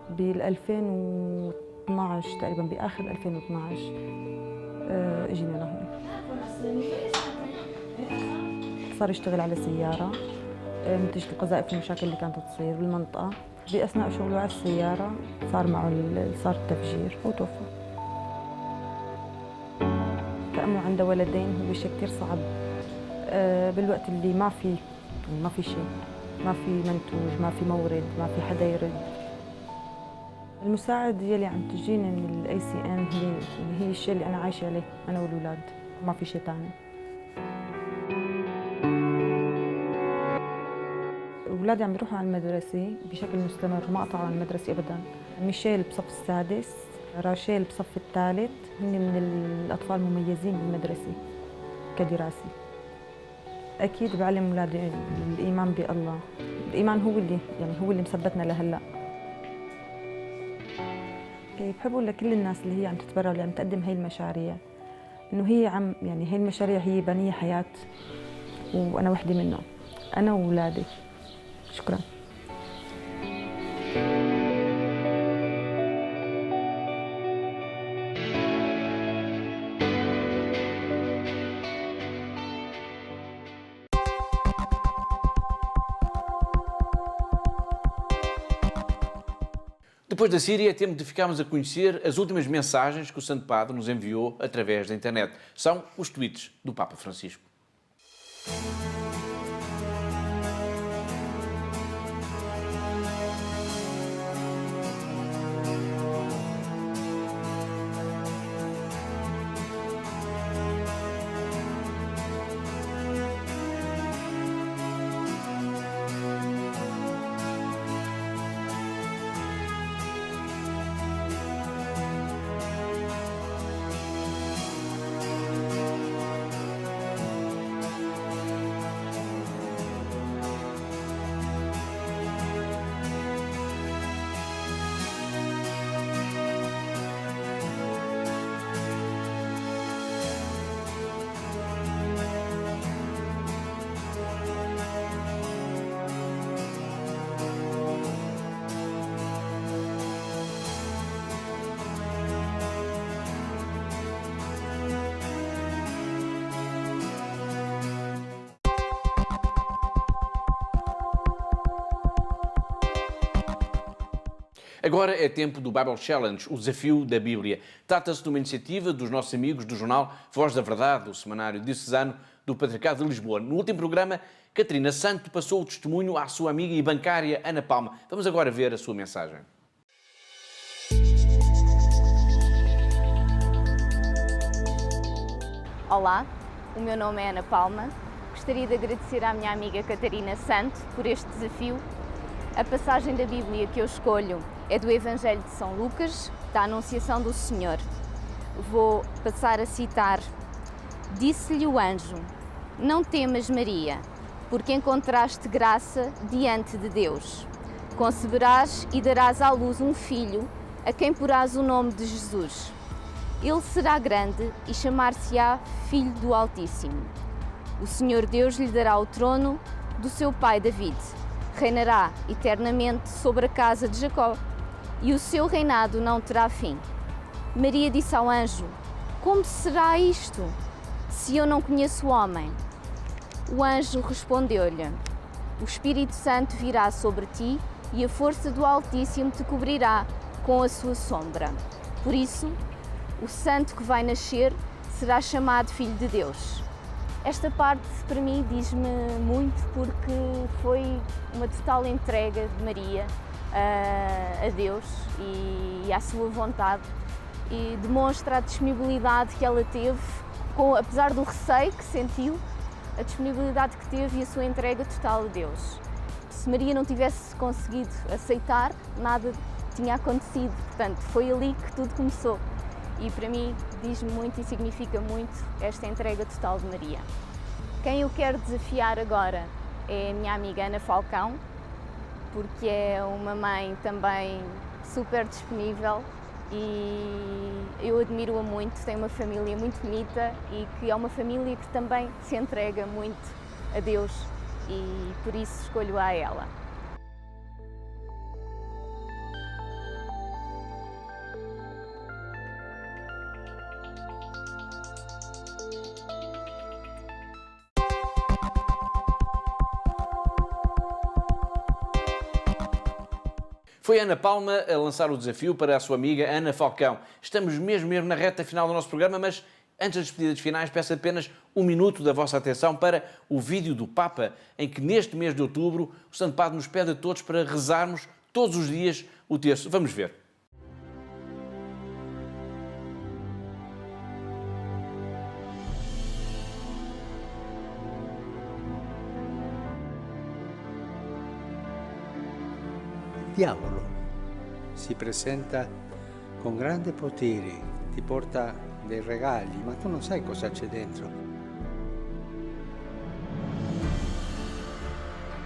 بال 2012 تقريبا بآخر 2012 اجينا لهون صار يشتغل على سيارة نتيجة القذائف والمشاكل اللي كانت تصير بالمنطقة بأثناء شغله على السيارة صار التفجير وتوفى كأنه عنده ولدين هو شيء كتير صعب بالوقت اللي ما في شيء ما في منتوج ما في مورد ما في حدا يرد المساعد يلي عم تجيني من الACN هي الشيء اللي أنا عايشة عليه أنا والأولاد ما في شيء ثاني أولادي عم يروحوا على المدرسة بشكل مستمر ما قطعوا عن المدرسة أبداً ميشيل بصف السادس راشيل بصف الثالث هن من الأطفال المميزين بالمدرسة كدراسة أكيد بعلم أولادي الإيمان بالله الإيمان هو اللي مثبتنا لهلأ بحب أقول لكل الناس اللي هي عم تتبرع واللي عم تقدم هاي المشاريع إنه هي هاي المشاريع هي بنية حياة وأنا وحدة منهم أنا وأولادي شكراً Depois da Síria, é tempo de ficarmos a conhecer as últimas mensagens que o Santo Padre nos enviou através da internet. São os tweets do Papa Francisco. Agora é tempo do Bible Challenge, o desafio da Bíblia. Trata-se de uma iniciativa dos nossos amigos do jornal Voz da Verdade, o semanário diocesano do Patriarcado de Lisboa. No último programa, Catarina Santo passou o testemunho à sua amiga e bancária Ana Palma. Vamos agora ver a sua mensagem. Olá, o meu nome é Ana Palma. Gostaria de agradecer à minha amiga Catarina Santo por este desafio. A passagem da Bíblia que eu escolho é do Evangelho de São Lucas, da Anunciação do Senhor. Vou passar a citar. Disse-lhe o anjo: não temas, Maria, porque encontraste graça diante de Deus. Conceberás e darás à luz um filho, a quem porás o nome de Jesus. Ele será grande e chamar-se-á Filho do Altíssimo. O Senhor Deus lhe dará o trono do seu pai David. Reinará eternamente sobre a casa de Jacó, e o seu reinado não terá fim. Maria disse ao anjo: como será isto, se eu não conheço o homem? O anjo respondeu-lhe: O Espírito Santo virá sobre ti e a força do Altíssimo te cobrirá com a sua sombra. Por isso, o santo que vai nascer será chamado Filho de Deus. Esta parte, para mim, diz-me muito porque foi uma total entrega de Maria a Deus e à sua vontade, e demonstra a disponibilidade que ela teve, apesar do receio que sentiu, a disponibilidade que teve e a sua entrega total a Deus. Se Maria não tivesse conseguido aceitar, nada tinha acontecido, portanto, foi ali que tudo começou. E para mim diz-me muito e significa muito esta entrega total de Maria. Quem eu quero desafiar agora é a minha amiga Ana Falcão, porque é uma mãe também super disponível e eu admiro-a muito, tem uma família muito bonita e que é uma família que também se entrega muito a Deus e por isso escolho-a a ela. Foi Ana Palma a lançar o desafio para a sua amiga Ana Falcão. Estamos mesmo na reta final do nosso programa, mas antes das despedidas finais, peço apenas um minuto da vossa atenção para o vídeo do Papa, em que neste mês de outubro o Santo Padre nos pede a todos para rezarmos todos os dias o terço. Vamos ver. Diavolo si presenta con grande potere, ti porta dei regali, ma tu non sai cosa c'è dentro.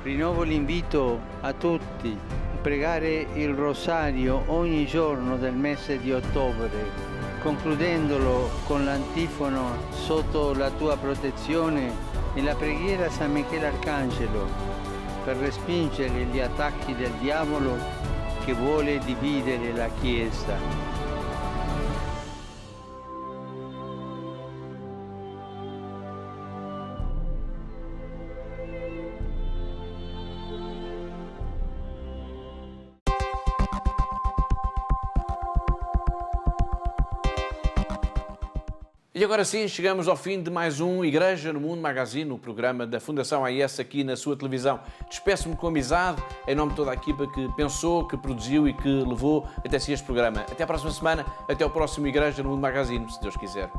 Rinnovo l'invito a tutti a pregare il rosario ogni giorno del mese di ottobre, concludendolo con l'antifono sotto la tua protezione e la preghiera a San Michele Arcangelo, per respingere gli attacchi del diavolo che vuole dividere la Chiesa. E agora sim, chegamos ao fim de mais um Igreja no Mundo Magazine, o programa da Fundação AIS aqui na sua televisão. Despeço-me com amizade, em nome de toda a equipa que pensou, que produziu e que levou até si este programa. Até à próxima semana, até ao próximo Igreja no Mundo Magazine, se Deus quiser.